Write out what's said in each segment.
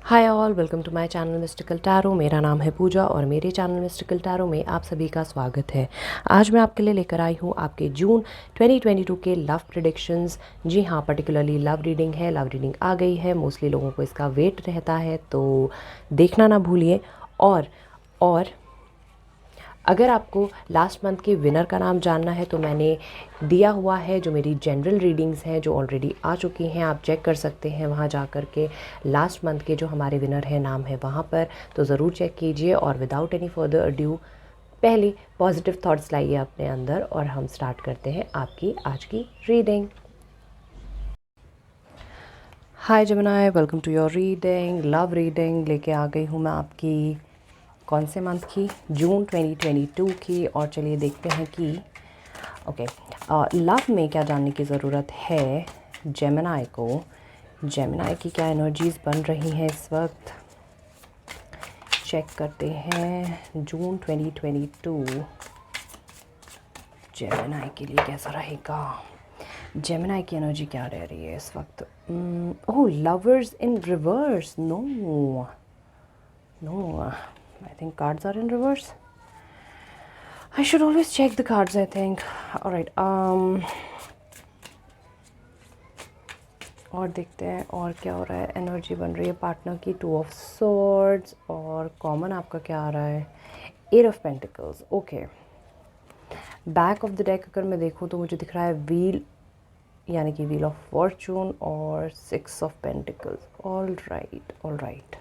Hi all, welcome to my channel mystical tarot. मेरा नाम है पूजा और मेरे चैनल मिस्टिकल टैरो में आप सभी का स्वागत है। आज मैं आपके लिए लेकर आई हूँ आपके जून 2022 के लव प्रेडिक्शंस। जी हाँ, पर्टिकुलरली लव रीडिंग है। लव रीडिंग आ गई है, मोस्टली लोगों को इसका वेट रहता है, तो देखना ना भूलिए। और अगर आपको लास्ट मंथ के विनर का नाम जानना है तो मैंने दिया हुआ है, जो मेरी जनरल रीडिंग्स हैं जो ऑलरेडी आ चुकी हैं, आप चेक कर सकते हैं वहाँ जा कर के। लास्ट मंथ के जो हमारे विनर हैं नाम है वहाँ पर, तो ज़रूर चेक कीजिए। और विदाउट एनी फर्दर अड्यू पहले पॉजिटिव थॉट्स लाइए अपने अंदर और हम स्टार्ट करते हैं आपकी आज की reading. Hi Gemini, welcome to your reading. Love reading लेके आ गई हूँ मैं आपकी कौन से मंथ की, जून 2022 की। और चलिए देखते हैं कि लव में क्या जानने की ज़रूरत है जेमिनी को। जेमिनी की क्या एनर्जीज़ बन रही हैं इस वक्त, चेक करते हैं। जून 2022 जेमिनी के लिए कैसा रहेगा। जेमिनी की एनर्जी क्या रह रही है इस वक्त। Oh, lovers in reverse. No no, I think cards are in reverse. I should always check the cards, I think. All right. और देखते हैं और क्या हो रहा है। एनर्जी बन रही है पार्टनर की, 2 ऑफ swords। और कॉमन आपका क्या आ रहा है, 8 of pentacles. Okay, back of the deck अगर मैं देखूँ तो मुझे दिख रहा है व्हील, यानी कि व्हील ऑफ फॉर्चून और 6 of pentacles. All right, all right.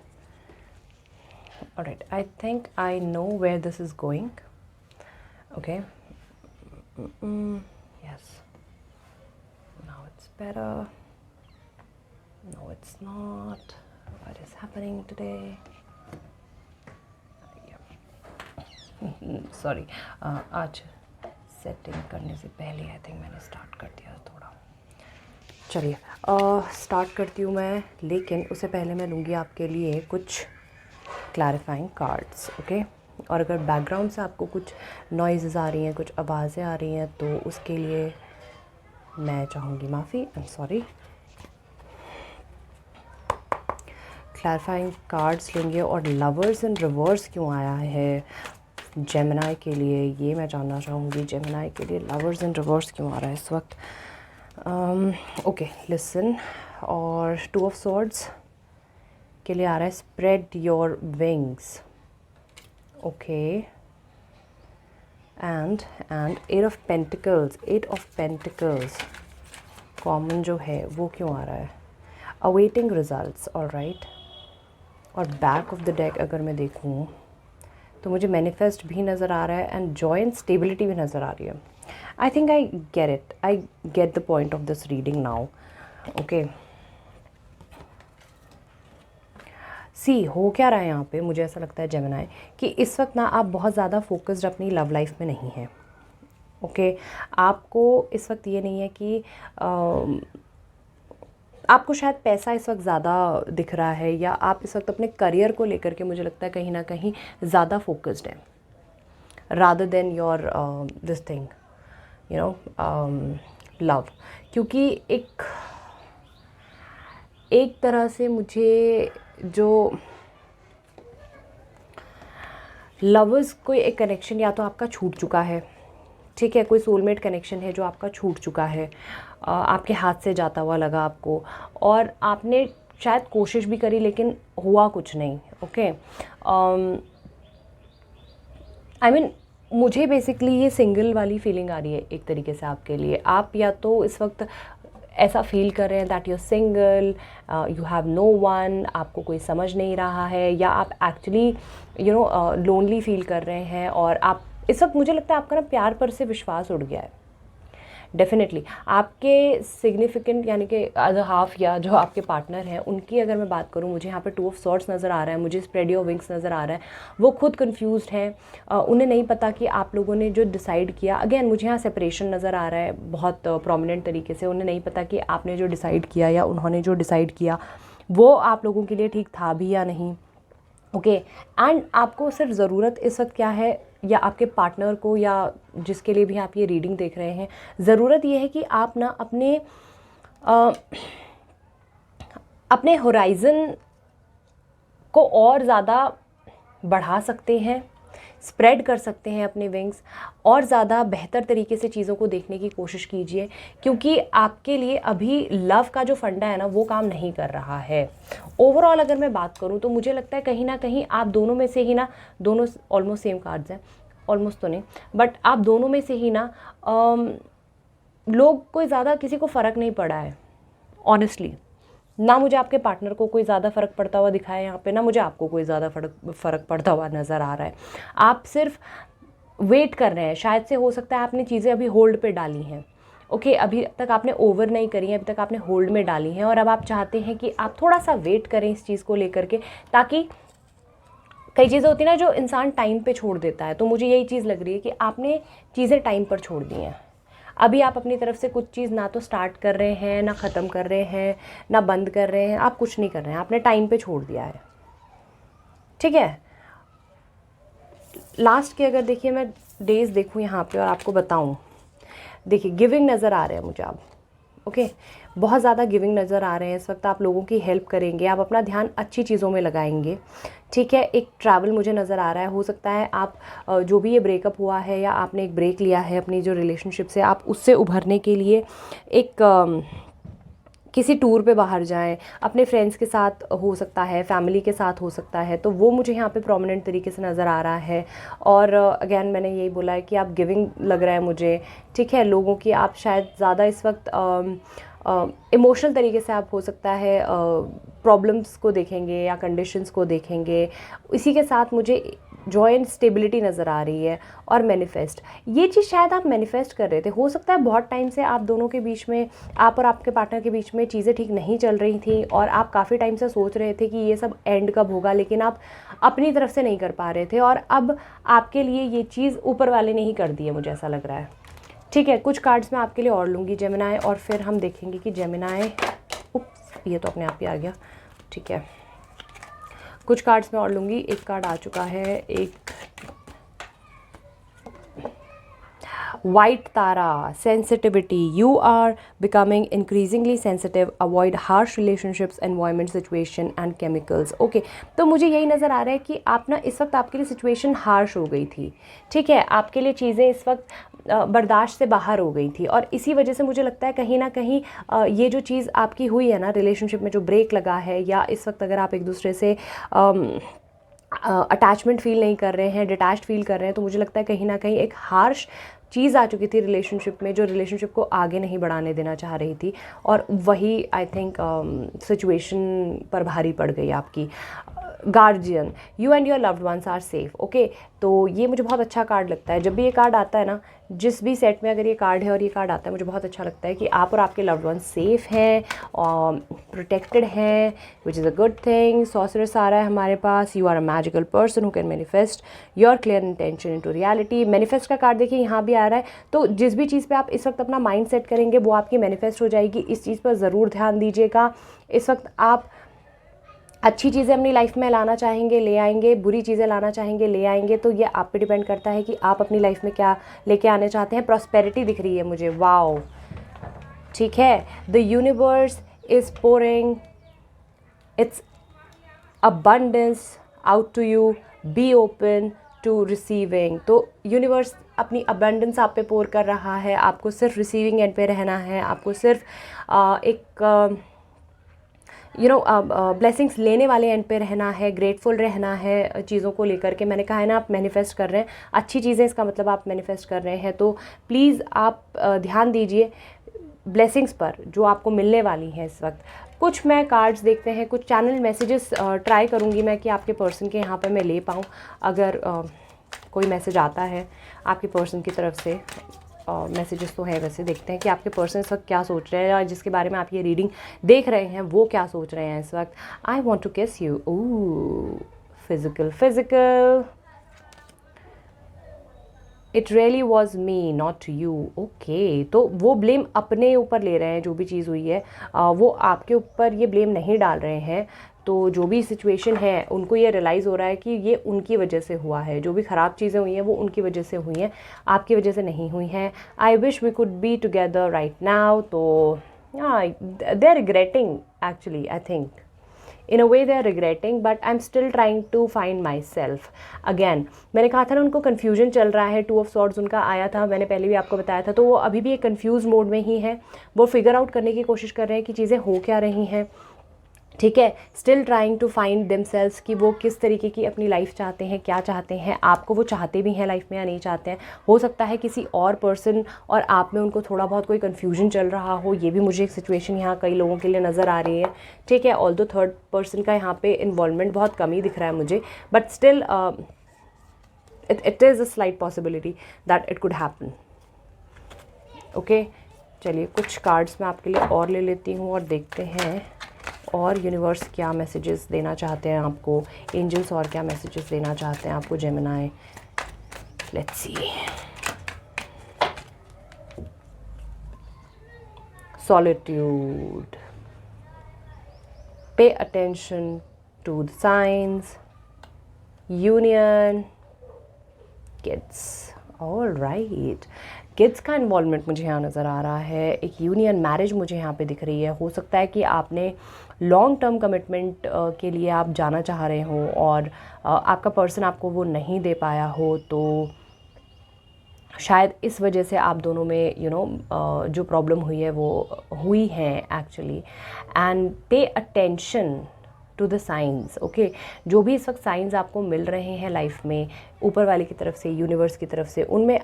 Alright, I think I know where this is going. Okay. Yes. Now it's better. No, it's not. What is happening today? Sorry. आज setting करने से पहले I think मैंने start कर दिया थोड़ा। चलिए start करती हूँ मैं, लेकिन उससे पहले मैं लूँगी आपके लिए कुछ क्लैरिफाइंग कार्ड्स। ओके। और अगर बैकग्राउंड से आपको कुछ नॉइज़ आ रही हैं, कुछ आवाज़ें आ रही हैं, तो उसके लिए मैं चाहूँगी माफ़ी। I am sorry. Clarifying cards लेंगे। और लवर्स इन रिवर्स क्यों आया है जेमिनी के लिए, ये मैं जानना चाहूँगी। जेमिनी के लिए लवर्स इन रिवर्स क्यों आ रहा है इस वक्त। Okay, listen. और 2 ऑफ swords के लिए आ रहा है spread your wings. Okay. And 8 of pentacles. 8 of pentacles common जो है वो क्यों आ रहा है, अवेटिंग रिजल्ट्स। All right. और बैक ऑफ द डेक अगर मैं देखूँ तो मुझे मैनिफेस्ट भी नज़र आ रहा है एंड जॉय एंड स्टेबिलिटी भी नज़र आ रही है। I think I get it, I get the point of this reading now. Okay, see हो क्या रहा है यहाँ पे, मुझे ऐसा लगता है जेमिनी कि इस वक्त ना आप बहुत ज़्यादा फोकस्ड अपनी लव लाइफ में नहीं हैं। ओके, आपको इस वक्त ये नहीं है कि आपको शायद पैसा इस वक्त ज़्यादा दिख रहा है, या आप इस वक्त अपने करियर को लेकर के मुझे लगता है कहीं ना कहीं ज़्यादा फोकस्ड है, rather than your this thing you know love. क्योंकि एक तरह से मुझे जो लवर्स कोई एक कनेक्शन या तो आपका छूट चुका है, ठीक है, कोई सोलमेट कनेक्शन है जो आपका छूट चुका है, आपके हाथ से जाता हुआ लगा आपको, और आपने शायद कोशिश भी करी लेकिन हुआ कुछ नहीं। ओके, आई मीन मुझे बेसिकली ये सिंगल वाली फीलिंग आ रही है एक तरीके से आपके लिए। आप या तो इस वक्त ऐसा फील कर रहे हैं that you single, you have no one, आपको कोई समझ नहीं रहा है, या आप एक्चुअली लोनली फील कर रहे हैं। और आप इस वक्त मुझे लगता है आपका ना प्यार पर से विश्वास उड़ गया है। डेफिनेटली आपके सिग्निफिकेंट यानी कि अदर हाफ या जो आपके पार्टनर हैं उनकी अगर मैं बात करूं, मुझे यहाँ पे 2 ऑफ swords नज़र आ रहा है, मुझे स्प्रेड योर विंग्स नज़र आ रहा है। वो खुद कंफ्यूज्ड हैं, उन्हें नहीं पता कि आप लोगों ने जो डिसाइड किया। अगेन मुझे यहाँ सेपरेशन नज़र आ रहा है बहुत प्रोमिनेंट तरीके से। उन्हें नहीं पता कि आपने जो डिसाइड किया या उन्होंने जो डिसाइड किया वो आप लोगों के लिए ठीक था भी या नहीं। ओके, एंड आपको सिर्फ ज़रूरत इस वक्त क्या है, या आपके पार्टनर को या जिसके लिए भी आप ये रीडिंग देख रहे हैं, ज़रूरत ये है कि आप ना अपने होराइज़न को और ज़्यादा बढ़ा सकते हैं, स्प्रेड कर सकते हैं अपने विंग्स, और ज़्यादा बेहतर तरीके से चीज़ों को देखने की कोशिश कीजिए, क्योंकि आपके लिए अभी लव का जो फंडा है ना वो काम नहीं कर रहा है। ओवरऑल अगर मैं बात करूँ तो मुझे लगता है कहीं ना कहीं आप दोनों में से ही ना, दोनों ऑलमोस्ट सेम कार्ड्स हैं, ऑलमोस्ट तो नहीं, बट आप दोनों में से ही ना लोग कोई ज़्यादा किसी को फ़र्क नहीं पड़ा है ऑनेस्टली। ना मुझे आपके पार्टनर को कोई ज़्यादा फ़र्क पड़ता हुआ दिखा है यहाँ पे, ना मुझे आपको कोई ज़्यादा फ़र्क पड़ता हुआ नज़र आ रहा है। आप सिर्फ वेट कर रहे हैं, शायद से हो सकता है आपने चीज़ें अभी होल्ड पे डाली हैं। ओके, अभी तक आपने ओवर नहीं करी हैं, अभी तक आपने होल्ड में डाली हैं, और अब आप चाहते हैं कि आप थोड़ा सा वेट करें इस चीज़ को लेकर के, ताकि कई चीज़ें होती हैं ना जो इंसान टाइम पे छोड़ देता है। तो मुझे यही चीज़ लग रही है कि आपने चीज़ें टाइम पर छोड़ दी हैं। अभी आप अपनी तरफ से कुछ चीज़ ना तो स्टार्ट कर रहे हैं, ना ख़त्म कर रहे हैं, ना बंद कर रहे हैं, आप कुछ नहीं कर रहे हैं, आपने टाइम पे छोड़ दिया है। ठीक है, लास्ट के अगर देखिए मैं डेज़ देखूँ यहाँ पे और आपको बताऊँ, देखिए गिविंग नज़र आ रहे हैं मुझे आप, ओके, बहुत ज़्यादा गिविंग नज़र आ रहे हैं इस वक्त। आप लोगों की हेल्प करेंगे, आप अपना ध्यान अच्छी चीज़ों में लगाएंगे। ठीक है, एक ट्रैवल मुझे नज़र आ रहा है, हो सकता है आप जो भी ये ब्रेकअप हुआ है या आपने एक ब्रेक लिया है अपनी जो रिलेशनशिप से, आप उससे उभरने के लिए एक किसी टूर पे बाहर जाएं, अपने फ्रेंड्स के साथ हो सकता है, फैमिली के साथ हो सकता है, तो वो मुझे यहाँ पे प्रोमिनेंट तरीके से नज़र आ रहा है। और अगेन मैंने यही बोला है कि आप गिविंग लग रहा है मुझे। ठीक है, लोगों की आप शायद ज़्यादा इस वक्त इमोशनल तरीके से आप हो सकता है प्रॉब्लम्स को देखेंगे या कंडीशंस को देखेंगे। इसी के साथ मुझे जॉय एंड स्टेबिलिटी नज़र आ रही है, और मैनिफेस्ट, ये चीज़ शायद आप मैनिफेस्ट कर रहे थे। हो सकता है बहुत टाइम से आप दोनों के बीच में, आप और आपके पार्टनर के बीच में चीज़ें ठीक नहीं चल रही थी, और आप काफ़ी टाइम से सोच रहे थे कि ये सब एंड कब होगा, लेकिन आप अपनी तरफ से नहीं कर पा रहे थे, और अब आपके लिए ये चीज़ ऊपर वाले ने ही कर दी है, मुझे ऐसा लग रहा है। ठीक है, कुछ कार्ड्स मैं आपके लिए और लूँगी जेमिनाई, और फिर हम देखेंगे कि जेमिनाई, ये तो अपने आप ही आ गया। ठीक है, कुछ कार्ड्स मैं और लूँगी। एक कार्ड आ चुका है, एक वाइट तारा, sensitivity, you are becoming increasingly sensitive, avoid harsh relationships, environment, situation and chemicals. Okay, तो मुझे यही नज़र आ रहा है कि आप ना इस वक्त आपके लिए सिचुएशन हार्श हो गई थी। ठीक है, आपके लिए चीज़ें इस वक्त बर्दाश्त से बाहर हो गई थी, और इसी वजह से मुझे लगता है कहीं ना कहीं ये जो चीज़ आपकी हुई है ना रिलेशनशिप में, जो ब्रेक लगा है, या इस वक्त अगर आप एक दूसरे से अटैचमेंट फील नहीं कर रहे हैं, डिटैच्ड फील कर रहे हैं, तो मुझे लगता है कहीं ना कहीं एक हार्श चीज़ आ चुकी थी रिलेशनशिप में, जो रिलेशनशिप को आगे नहीं बढ़ाने देना चाह रही थी, और वही आई थिंक सिचुएशन पर भारी पड़ गई आपकी। Guardian, you and your loved ones are safe. Okay, तो ये मुझे बहुत अच्छा कार्ड लगता है। जब भी ये कार्ड आता है ना, जिस भी सेट में अगर ये कार्ड है और ये कार्ड आता है, मुझे बहुत अच्छा लगता है कि आप और आपके लव्ड वंस सेफ़ हैं और प्रोटेक्टेड हैं, which is a good thing. Sorceress आ रहा है हमारे पास, you are a magical person who can manifest your clear intention into reality. Manifest का कार्ड देखिए यहाँ भी आ रहा है, तो जिस भी चीज़ पे आप इस वक्त अपना माइंड सेट करेंगे वो आपकी मैनिफेस्ट हो जाएगी। इस चीज़ पर ज़रूर ध्यान दीजिएगा। इस वक्त आप अच्छी चीज़ें अपनी लाइफ में लाना चाहेंगे, ले आएंगे, बुरी चीज़ें लाना चाहेंगे, ले आएंगे, तो ये आप पे डिपेंड करता है कि आप अपनी लाइफ में क्या लेके आने चाहते हैं। प्रॉस्पेरिटी दिख रही है मुझे, वाओ। ठीक है, the universe is pouring its abundance out to you, be open to receiving. तो यूनिवर्स अपनी अबंडेंस आप पे पोर कर रहा है, आपको सिर्फ रिसीविंग एंड पे रहना है, आपको सिर्फ एक ब्लेसिंग्स लेने वाले एंड पे रहना है, ग्रेटफुल रहना है चीज़ों को लेकर के। मैंने कहा है ना, आप मैनिफेस्ट कर रहे हैं अच्छी चीज़ें, इसका मतलब आप मैनिफेस्ट कर रहे हैं। तो प्लीज़ आप ध्यान दीजिए ब्लेसिंग्स पर जो आपको मिलने वाली हैं इस वक्त। कुछ मैं कार्ड्स देखते हैं, कुछ चैनल मैसेजेस ट्राई करूँगी मैं कि आपके पर्सन के यहाँ पर मैं ले पाऊँ, अगर कोई मैसेज आता है आपके पर्सन की तरफ से। मैसेजेस तो है, वैसे देखते हैं कि आपके पर्सन इस वक्त क्या सोच रहे हैं, या जिसके बारे में आप ये रीडिंग देख रहे हैं वो क्या सोच रहे हैं इस वक्त। आई वॉन्ट टू किस you, oh physical, it really was me not you. Okay, तो वो ब्लेम अपने ऊपर ले रहे हैं, जो भी चीज़ हुई है वो आपके ऊपर ये ब्लेम नहीं डाल रहे हैं। तो जो भी सिचुएशन है उनको ये रियलाइज़ हो रहा है कि ये उनकी वजह से हुआ है, जो भी ख़राब चीज़ें हुई हैं वो उनकी वजह से हुई हैं, आपकी वजह से नहीं हुई हैं। I wish we could be together right now. तो they are regretting actually, I think in a way they are regretting, but I am still trying to find myself again. मैंने कहा था ना उनको कन्फ्यूजन चल रहा है, 2 of swords उनका आया था, मैंने पहले भी आपको बताया था, तो वो अभी भी एक कन्फ्यूज मोड में ही है। वो फिगर आउट करने की कोशिश कर रहे हैं कि चीज़ें हो क्या रही हैं, ठीक है। Still trying to find themselves कि वो किस तरीके की अपनी लाइफ चाहते हैं, क्या चाहते हैं, आपको वो चाहते भी हैं लाइफ में या नहीं चाहते हैं। हो सकता है किसी और पर्सन और आप में उनको थोड़ा बहुत कोई कन्फ्यूजन चल रहा हो, ये भी मुझे एक सिचुएशन यहाँ कई लोगों के लिए नज़र आ रही है, ठीक है। ऑल्दो थर्ड पर्सन का यहाँ पे इन्वॉल्वमेंट बहुत कम ही दिख रहा है मुझे, but still it is a slight possibility that it could happen. Okay, चलिए कुछ कार्ड्स मैं आपके लिए और ले लेती हूँ और देखते हैं और यूनिवर्स क्या मैसेजेस देना चाहते हैं आपको, एंजल्स और क्या मैसेजेस देना चाहते हैं आपको Gemini. Let's see. Solitude, pay attention to the science, union, kids. All right, kids का इन्वॉल्वमेंट मुझे यहाँ नज़र आ रहा है, एक यूनियन मैरिज मुझे यहाँ पे दिख रही है। हो सकता है कि आपने लॉन्ग टर्म कमिटमेंट के लिए आप जाना चाह रहे हो और आपका पर्सन आपको वो नहीं दे पाया हो, तो शायद इस वजह से आप दोनों में जो प्रॉब्लम हुई है वो हुई है actually. And pay attention to the science, okay. जो भी इस वक्त साइंस आपको मिल रहे हैं लाइफ में ऊपर वाले की तरफ से, यूनिवर्स की तरफ से, उनमें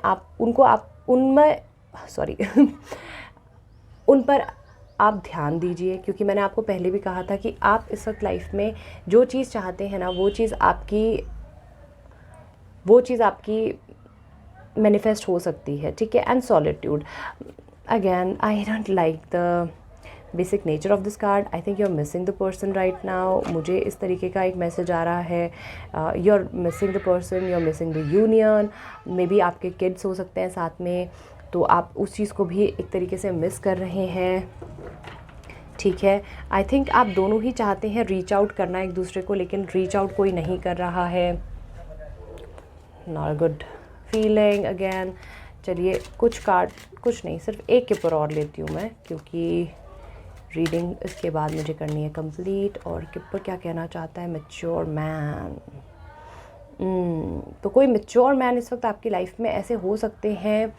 उन पर आप ध्यान दीजिए, क्योंकि मैंने आपको पहले भी कहा था कि आप इस वक्त लाइफ में जो चीज़ चाहते हैं ना, वो चीज़ आपकी मैनिफेस्ट हो सकती है, ठीक है। And solitude, again I don't like the basic nature of this card. I think you are missing the person right now. मुझे इस तरीके का एक मैसेज आ रहा है, you are missing the person, you are missing the union. Maybe आपके kids हो सकते हैं साथ में, तो आप उस चीज़ को भी एक तरीके से मिस कर रहे हैं, ठीक है। आई थिंक आप दोनों ही चाहते हैं रीच आउट करना एक दूसरे को, लेकिन रीच आउट कोई नहीं कर रहा है। Not good feeling again. चलिए कुछ कार्ड, कुछ नहीं, सिर्फ एक के ऊपर और लेती हूँ मैं, क्योंकि रीडिंग इसके बाद मुझे करनी है कंप्लीट। और किपर क्या कहना चाहता है? Mature man. तो कोई मैच्योर मैन इस वक्त आपकी लाइफ में ऐसे हो सकते हैं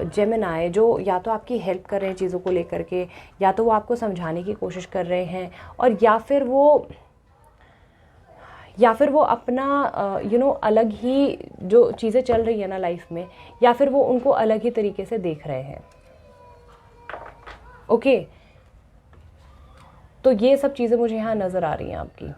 जेमिनी, जो या तो आपकी हेल्प कर रहे हैं चीज़ों को लेकर के, या तो वो आपको समझाने की कोशिश कर रहे हैं, और या फिर वो अपना अलग ही जो चीज़ें चल रही है ना लाइफ में, या फिर वो उनको अलग ही तरीके से देख रहे हैं, ओके। तो ये सब चीज़ें मुझे यहाँ नज़र आ रही हैं आपकी।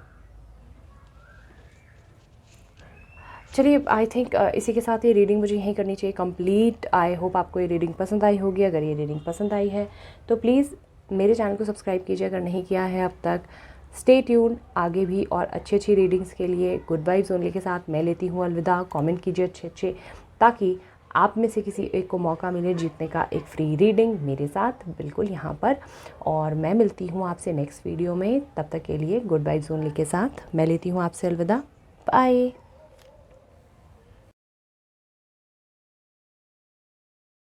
चलिए आई थिंक इसी के साथ ये रीडिंग मुझे यहीं करनी चाहिए कंप्लीट। आई होप आपको ये रीडिंग पसंद आई होगी। अगर ये रीडिंग पसंद आई है तो प्लीज़ मेरे चैनल को सब्सक्राइब कीजिए अगर नहीं किया है अब तक। स्टे ट्यून, आगे भी और अच्छी रीडिंग्स के लिए। गुड वाइब्स ओनली के साथ मैं लेती हूँ अलविदा। कमेंट कीजिए अच्छे, ताकि आप में से किसी एक को मौका मिले जीतने का एक फ्री रीडिंग मेरे साथ बिल्कुल यहाँ पर। और मैं मिलती हूँ आपसे नेक्स्ट वीडियो में। तब तक के लिए गुड वाइब्स ओनली के साथ मैं लेती हूँ आपसे अलविदा। बाय।